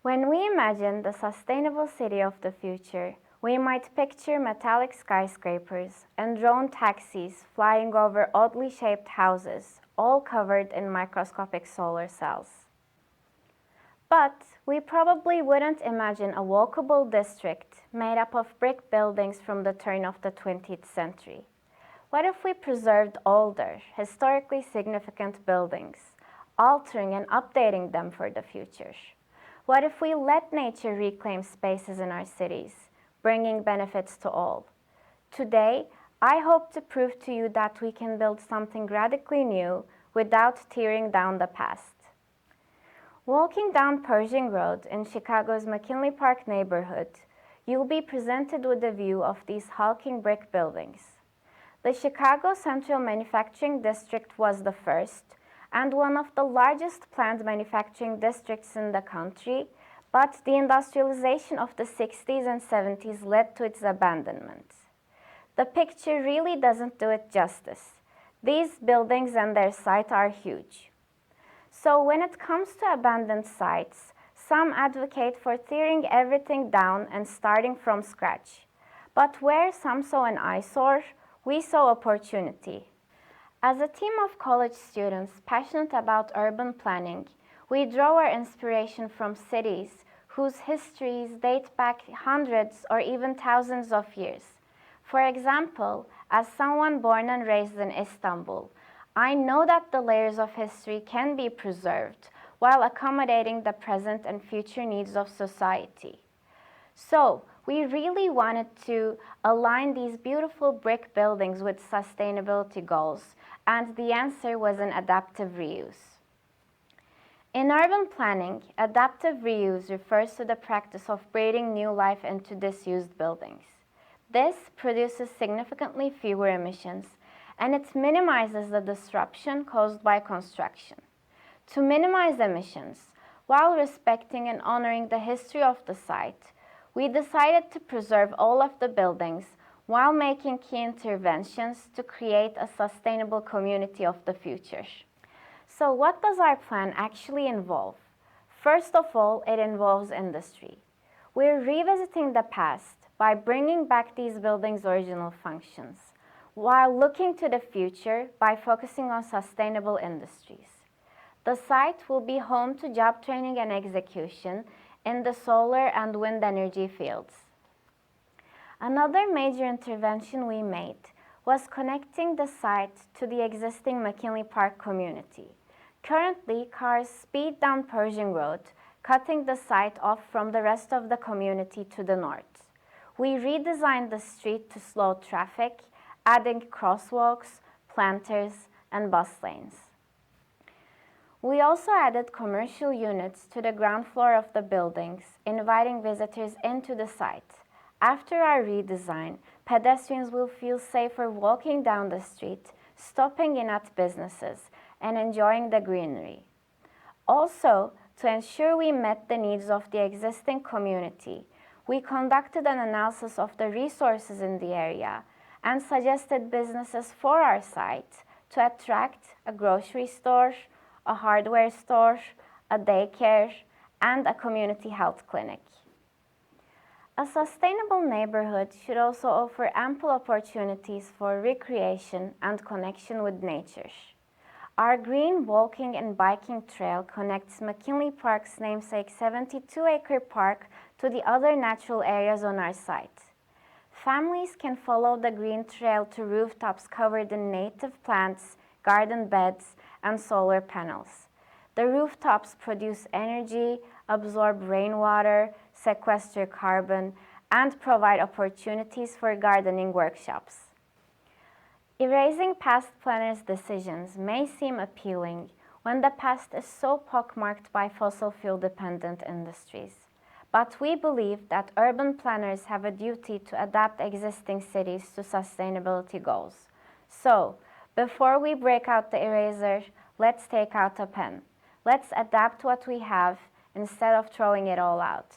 When we imagine the sustainable city of the future, we might picture metallic skyscrapers and drone taxis flying over oddly shaped houses, all covered in microscopic solar cells. But we probably wouldn't imagine a walkable district made up of brick buildings from the turn of the 20th century. What if we preserved older, historically significant buildings, altering and updating them for the future? What if we let nature reclaim spaces in our cities, bringing benefits to all? Today, I hope to prove to you that we can build something radically new without tearing down the past. Walking down Pershing Road in Chicago's McKinley Park neighborhood, you'll be presented with a view of these hulking brick buildings. The Chicago Central Manufacturing District was the first and one of the largest planned manufacturing districts in the country, but the industrialization of the 60s and 70s led to its abandonment. The picture really doesn't do it justice. These buildings and their site are huge. So when it comes to abandoned sites, some advocate for tearing everything down and starting from scratch. But where some saw an eyesore, we saw opportunity. As a team of college students passionate about urban planning, we draw our inspiration from cities whose histories date back hundreds or even thousands of years. For example, as someone born and raised in Istanbul, I know that the layers of history can be preserved while accommodating the present and future needs of society. So, we really wanted to align these beautiful brick buildings with sustainability goals, and the answer was an adaptive reuse. In urban planning, adaptive reuse refers to the practice of breathing new life into disused buildings. This produces significantly fewer emissions, and it minimizes the disruption caused by construction. To minimize emissions, while respecting and honoring the history of the site, we decided to preserve all of the buildings while making key interventions to create a sustainable community of the future. So what does our plan actually involve? First of all, it involves industry. We're revisiting the past by bringing back these buildings' original functions, while looking to the future by focusing on sustainable industries. The site will be home to job training and execution in the solar and wind energy fields. Another major intervention we made was connecting the site to the existing McKinley Park community. Currently, cars speed down Pershing Road, cutting the site off from the rest of the community to the north. We redesigned the street to slow traffic, adding crosswalks, planters, and bus lanes. We also added commercial units to the ground floor of the buildings, inviting visitors into the site. After our redesign, pedestrians will feel safer walking down the street, stopping in at businesses, and enjoying the greenery. Also, to ensure we met the needs of the existing community, we conducted an analysis of the resources in the area and suggested businesses for our site to attract a grocery store, a hardware store, a daycare, and a community health clinic. A sustainable neighborhood should also offer ample opportunities for recreation and connection with nature. Our green walking and biking trail connects McKinley Park's namesake 72-acre park to the other natural areas on our site. Families can follow the green trail to rooftops covered in native plants, garden beds, and solar panels. The rooftops produce energy, absorb rainwater, sequester carbon, and provide opportunities for gardening workshops. Erasing past planners' decisions may seem appealing when the past is so pockmarked by fossil fuel-dependent industries. But we believe that urban planners have a duty to adapt existing cities to sustainability goals. So, before we break out the eraser, let's take out a pen. Let's adapt what we have instead of throwing it all out.